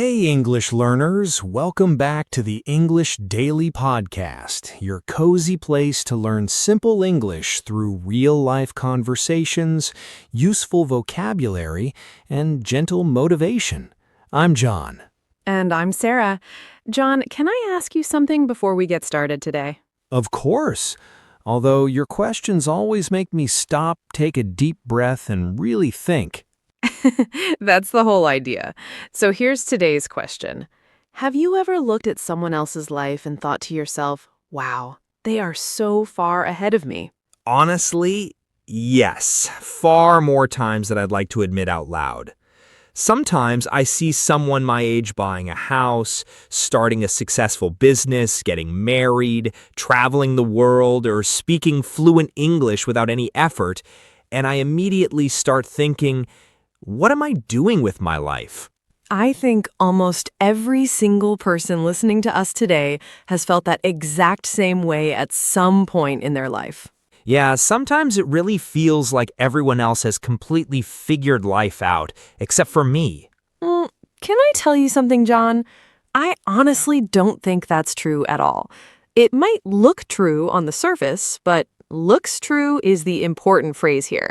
Hey, English learners, welcome back to the English Daily Podcast, your cozy place to learn simple English through real-life conversations, useful vocabulary, and gentle motivation. I'm John. And I'm Sarah. John, can I ask you something before we get started today? Of course, although your questions always make me stop, take a deep breath, and really think. That's the whole idea. So here's today's question. Have you ever looked at someone else's life and thought to yourself, wow, they are so far ahead of me? Honestly, yes. Far more times than I'd like to admit out loud. Sometimes I see someone my age buying a house, starting a successful business, getting married, traveling the world, or speaking fluent English without any effort, and I immediately start thinking, what am I doing with my life? I think almost every single person listening to us today has felt that exact same way at some point in their life. Yeah, sometimes it really feels like everyone else has completely figured life out, except for me. Can I tell you something, John? I honestly don't think that's true at all. It might look true on the surface, but looks true is the important phrase here.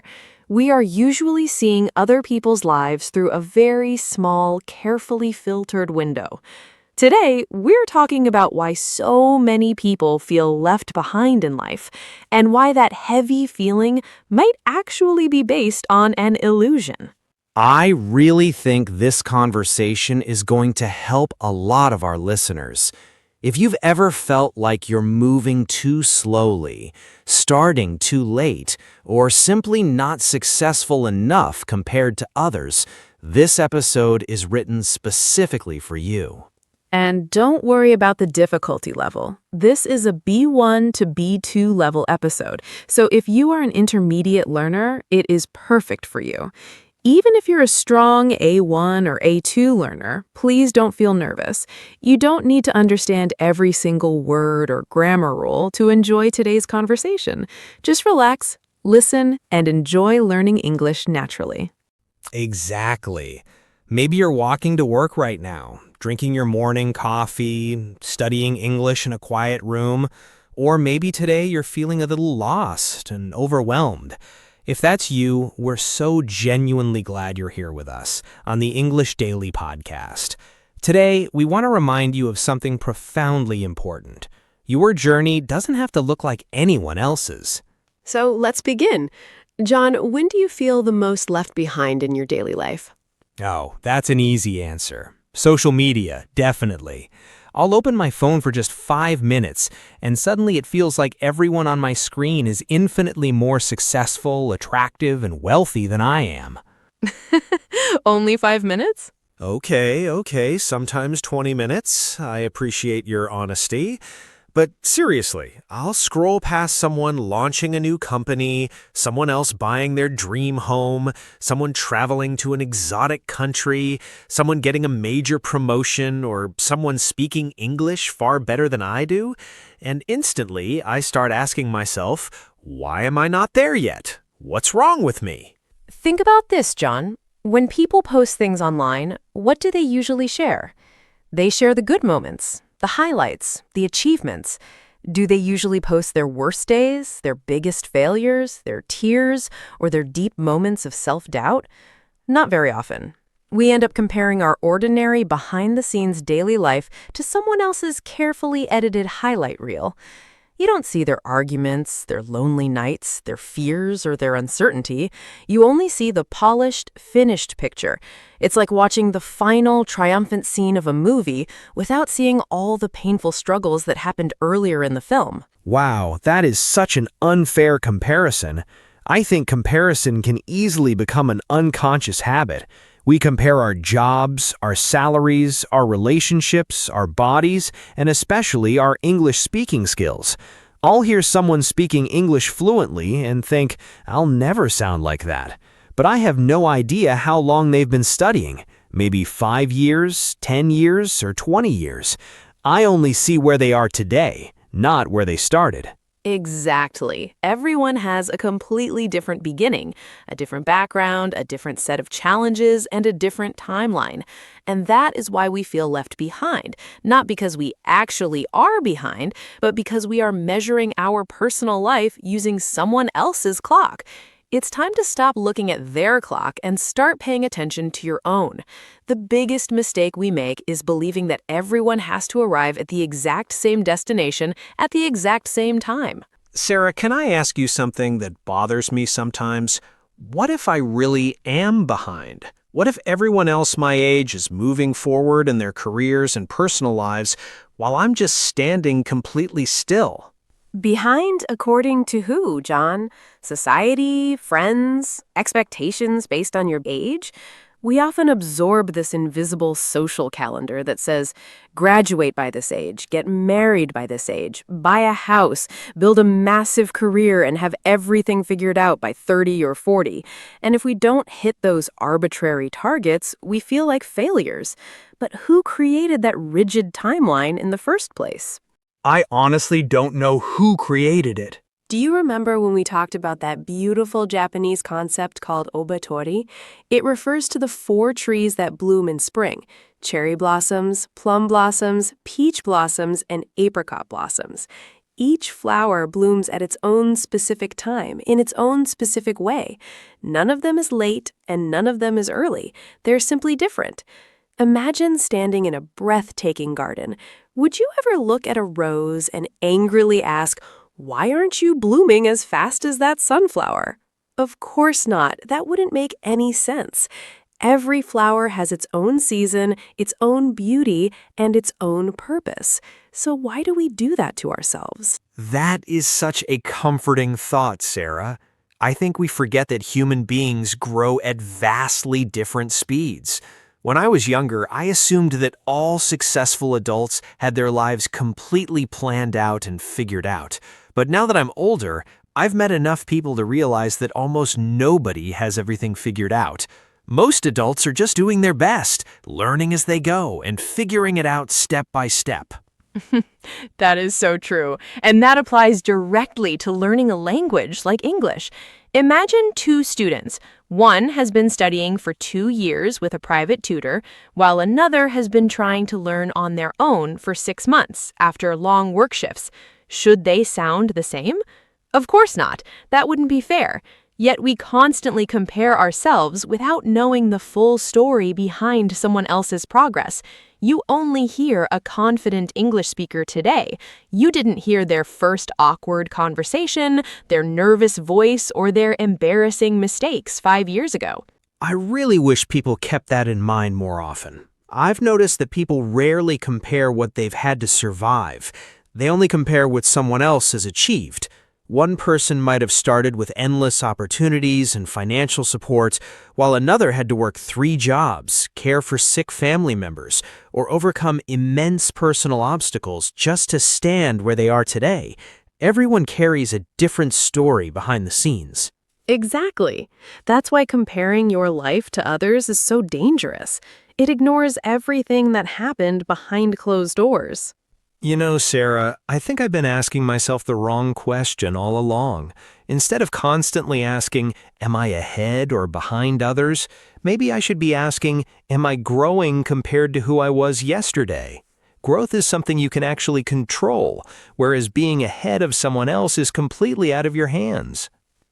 We are usually seeing other people's lives through a very small, carefully filtered window. Today, we're talking about why so many people feel left behind in life, and why that heavy feeling might actually be based on an illusion. I really think this conversation is going to help a lot of our listeners. If you've ever felt like you're moving too slowly, starting too late, or simply not successful enough compared to others, this episode is written specifically for you. And don't worry about the difficulty level. This is a B1 to B2 level episode, so if you are an intermediate learner, it is perfect for you. Even if you're a strong A1 or A2 learner, please don't feel nervous. You don't need to understand every single word or grammar rule to enjoy today's conversation. Just relax, listen, and enjoy learning English naturally. Exactly. Maybe you're walking to work right now, drinking your morning coffee, studying English in a quiet room, or maybe today you're feeling a little lost and overwhelmed. If that's you, we're so genuinely glad you're here with us on the English Daily Podcast. Today, we want to remind you of something profoundly important. Your journey doesn't have to look like anyone else's. So let's begin. John, when do you feel the most left behind in your daily life? Oh, that's an easy answer. Social media, definitely. I'll open my phone for just 5 minutes, and suddenly it feels like everyone on my screen is infinitely more successful, attractive, and wealthy than I am. Only 5 minutes? Okay, sometimes 20 minutes. I appreciate your honesty. But seriously, I'll scroll past someone launching a new company, someone else buying their dream home, someone traveling to an exotic country, someone getting a major promotion, or someone speaking English far better than I do, and instantly I start asking myself, why am I not there yet? What's wrong with me? Think about this, John. When people post things online, what do they usually share? They share the good moments, the highlights, the achievements. Do they usually post their worst days, their biggest failures, their tears, or their deep moments of self-doubt? Not very often. We end up comparing our ordinary, behind-the-scenes daily life to someone else's carefully edited highlight reel. You don't see their arguments, their lonely nights, their fears, or their uncertainty. You only see the polished, finished picture. It's like watching the final, triumphant scene of a movie without seeing all the painful struggles that happened earlier in the film. Wow, that is such an unfair comparison. I think comparison can easily become an unconscious habit. We compare our jobs, our salaries, our relationships, our bodies, and especially our English speaking skills. I'll hear someone speaking English fluently and think, I'll never sound like that. But I have no idea how long they've been studying. Maybe 5 years, 10 years, or 20 years. I only see where they are today, not where they started. Exactly. Everyone has a completely different beginning, a different background, a different set of challenges, and a different timeline. And that is why we feel left behind, not because we actually are behind, but because we are measuring our personal life using someone else's clock. It's time to stop looking at their clock and start paying attention to your own. The biggest mistake we make is believing that everyone has to arrive at the exact same destination at the exact same time. Sarah, can I ask you something that bothers me sometimes? What if I really am behind? What if everyone else my age is moving forward in their careers and personal lives while I'm just standing completely still? Behind according to who, John? Society, friends, expectations based on your age? We often absorb this invisible social calendar that says, graduate by this age, get married by this age, buy a house, build a massive career, and have everything figured out by 30 or 40. And if we don't hit those arbitrary targets, we feel like failures. But who created that rigid timeline in the first place? I honestly don't know who created it. Do you remember when we talked about that beautiful Japanese concept called Obaitori? It refers to the 4 trees that bloom in spring: cherry blossoms, plum blossoms, peach blossoms, and apricot blossoms. Each flower blooms at its own specific time, in its own specific way. None of them is late, and none of them is early. They're simply different. Imagine standing in a breathtaking garden. Would you ever look at a rose and angrily ask, "Why aren't you blooming as fast as that sunflower?" Of course not. That wouldn't make any sense. Every flower has its own season, its own beauty, and its own purpose. So why do we do that to ourselves? That is such a comforting thought, Sarah. I think we forget that human beings grow at vastly different speeds. When I was younger, I assumed that all successful adults had their lives completely planned out and figured out. But now that I'm older, I've met enough people to realize that almost nobody has everything figured out. Most adults are just doing their best, learning as they go, and figuring it out step by step. That is so true. And that applies directly to learning a language like English. Imagine 2 students. One has been studying for 2 years with a private tutor, while another has been trying to learn on their own for 6 months after long work shifts. Should they sound the same? Of course not. That wouldn't be fair. Yet we constantly compare ourselves without knowing the full story behind someone else's progress. You only hear a confident English speaker today. You didn't hear their first awkward conversation, their nervous voice, or their embarrassing mistakes 5 years ago. I really wish people kept that in mind more often. I've noticed that people rarely compare what they've had to survive. They only compare what someone else has achieved. One person might have started with endless opportunities and financial support, while another had to work 3 jobs, care for sick family members, or overcome immense personal obstacles just to stand where they are today. Everyone carries a different story behind the scenes. Exactly. That's why comparing your life to others is so dangerous. It ignores everything that happened behind closed doors. You know, Sarah, I think I've been asking myself the wrong question all along. Instead of constantly asking, am I ahead or behind others, maybe I should be asking, am I growing compared to who I was yesterday? Growth is something you can actually control, whereas being ahead of someone else is completely out of your hands.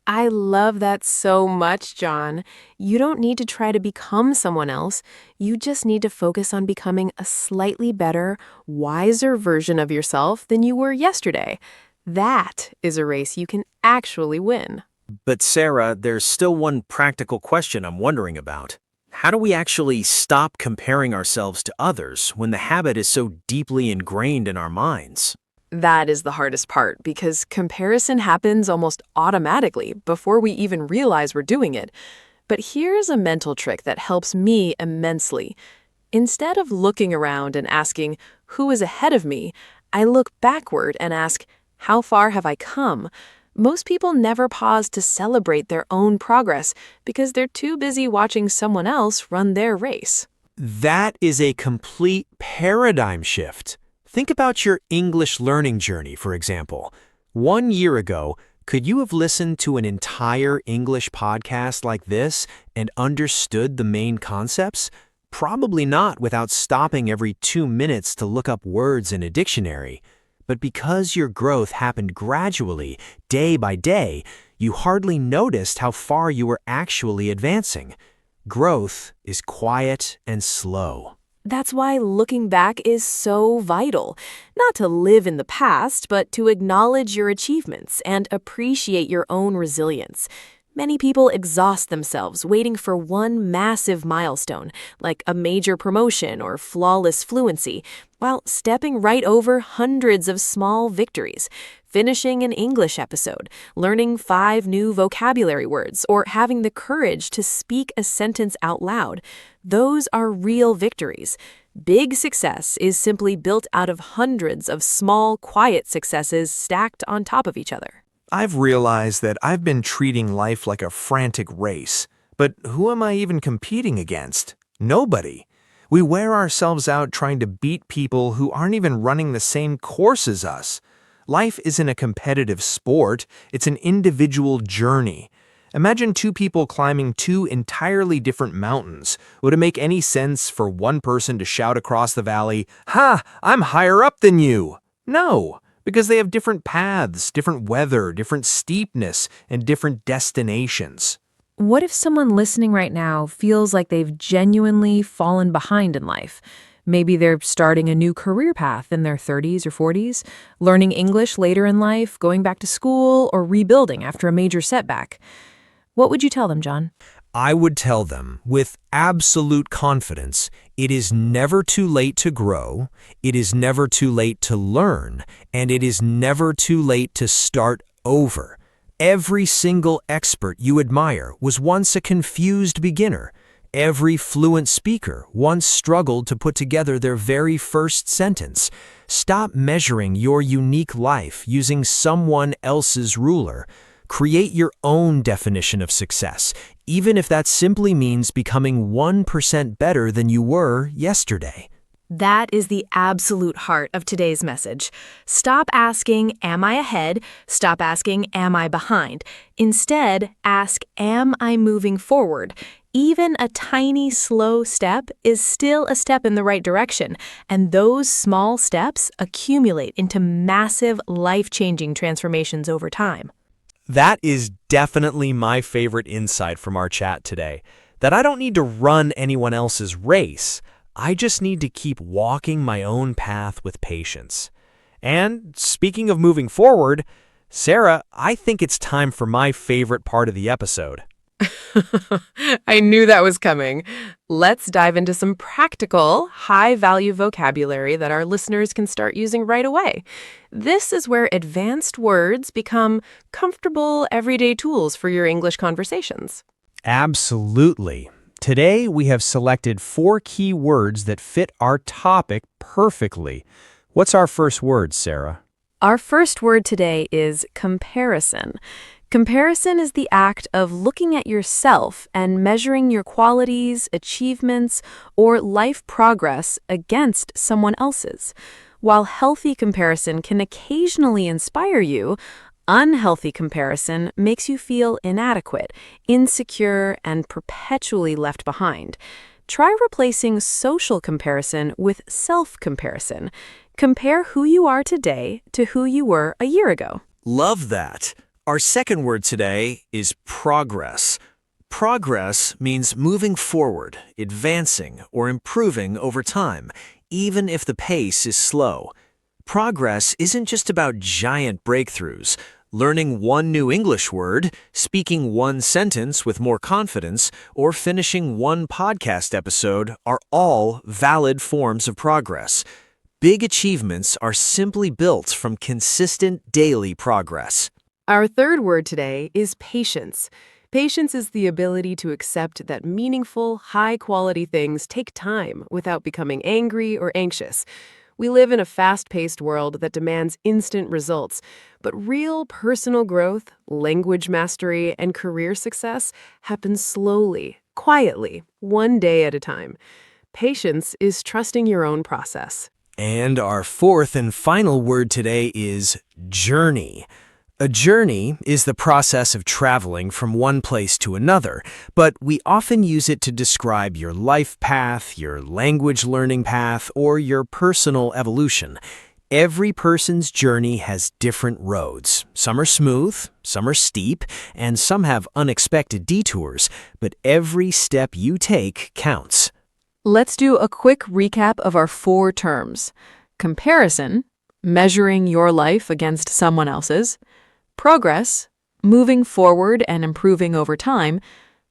I love that so much, John. You don't need to try to become someone else. You just need to focus on becoming a slightly better, wiser version of yourself than you were yesterday. That is a race you can actually win. But Sarah, there's still one practical question I'm wondering about. How do we actually stop comparing ourselves to others when the habit is so deeply ingrained in our minds? That is the hardest part because comparison happens almost automatically before we even realize we're doing it. But here's a mental trick that helps me immensely. Instead of looking around and asking, who is ahead of me, I look backward and ask, how far have I come? Most people never pause to celebrate their own progress because they're too busy watching someone else run their race. That is a complete paradigm shift. Think about your English learning journey, for example. 1 year ago, could you have listened to an entire English podcast like this and understood the main concepts? Probably not without stopping every 2 minutes to look up words in a dictionary. But because your growth happened gradually, day by day, you hardly noticed how far you were actually advancing. Growth is quiet and slow. That's why looking back is so vital. Not to live in the past, but to acknowledge your achievements and appreciate your own resilience. Many people exhaust themselves waiting for one massive milestone, like a major promotion or flawless fluency, while stepping right over hundreds of small victories. Finishing an English episode, learning 5 new vocabulary words, or having the courage to speak a sentence out loud. Those are real victories. Big success is simply built out of hundreds of small, quiet successes stacked on top of each other. I've realized that I've been treating life like a frantic race. But who am I even competing against? Nobody. We wear ourselves out trying to beat people who aren't even running the same course as us. Life isn't a competitive sport, it's an individual journey. Imagine 2 people climbing 2 entirely different mountains. Would it make any sense for one person to shout across the valley, "Ha! I'm higher up than you"? No, because they have different paths, different weather, different steepness, and different destinations. What if someone listening right now feels like they've genuinely fallen behind in life? Maybe they're starting a new career path in their 30s or 40s, learning English later in life, going back to school, or rebuilding after a major setback. What would you tell them, John? I would tell them, with absolute confidence, it is never too late to grow, it is never too late to learn, and it is never too late to start over. Every single expert you admire was once a confused beginner. Every fluent speaker once struggled to put together their very first sentence. Stop measuring your unique life using someone else's ruler. Create your own definition of success, even if that simply means becoming 1% better than you were yesterday. That is the absolute heart of today's message. Stop asking, am I ahead? Stop asking, am I behind? Instead, ask, am I moving forward? Even a tiny, slow step is still a step in the right direction, and those small steps accumulate into massive, life-changing transformations over time. That is definitely my favorite insight from our chat today, that I don't need to run anyone else's race. I just need to keep walking my own path with patience. And speaking of moving forward, Sarah, I think it's time for my favorite part of the episode. I knew that was coming. Let's dive into some practical, high-value vocabulary that our listeners can start using right away. This is where advanced words become comfortable, everyday tools for your English conversations. Absolutely. Today, we have selected 4 key words that fit our topic perfectly. What's our first word, Sarah? Our first word today is comparison. Comparison is the act of looking at yourself and measuring your qualities, achievements, or life progress against someone else's. While healthy comparison can occasionally inspire you, unhealthy comparison makes you feel inadequate, insecure, and perpetually left behind. Try replacing social comparison with self-comparison. Compare who you are today to who you were a year ago. Love that. Our second word today is progress. Progress means moving forward, advancing, or improving over time, even if the pace is slow. Progress isn't just about giant breakthroughs. Learning one new English word, speaking one sentence with more confidence, or finishing one podcast episode are all valid forms of progress. Big achievements are simply built from consistent daily progress. Our third word today is patience. Patience is the ability to accept that meaningful, high-quality things take time without becoming angry or anxious. We live in a fast-paced world that demands instant results, but real personal growth, language mastery, and career success happen slowly, quietly, one day at a time. Patience is trusting your own process. And our fourth and final word today is journey. A journey is the process of traveling from one place to another, but we often use it to describe your life path, your language learning path, or your personal evolution. Every person's journey has different roads. Some are smooth, some are steep, and some have unexpected detours, but every step you take counts. Let's do a quick recap of our 4 terms. Comparison, measuring your life against someone else's. Progress, moving forward and improving over time.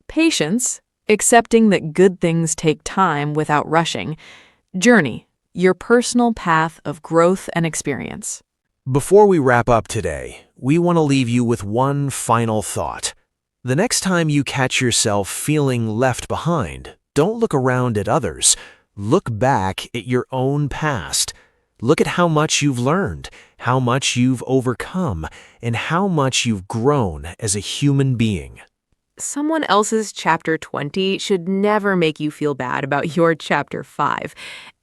Patience, accepting that good things take time without rushing. Journey, your personal path of growth and experience. Before we wrap up today, we want to leave you with one final thought. The next time you catch yourself feeling left behind, don't look around at others. Look back at your own past. Look at how much you've learned, how much you've overcome, and how much you've grown as a human being. Someone else's chapter 20 should never make you feel bad about your chapter 5.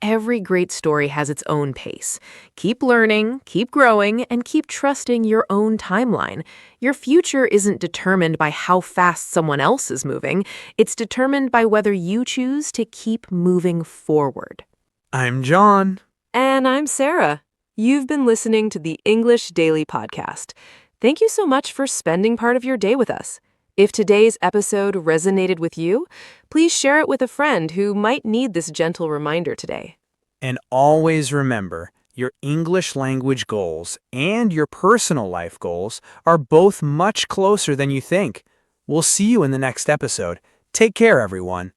Every great story has its own pace. Keep learning, keep growing, and keep trusting your own timeline. Your future isn't determined by how fast someone else is moving. It's determined by whether you choose to keep moving forward. I'm John. And I'm Sarah. You've been listening to the English Daily Podcast. Thank you so much for spending part of your day with us. If today's episode resonated with you, please share it with a friend who might need this gentle reminder today. And always remember, your English language goals and your personal life goals are both much closer than you think. We'll see you in the next episode. Take care, everyone.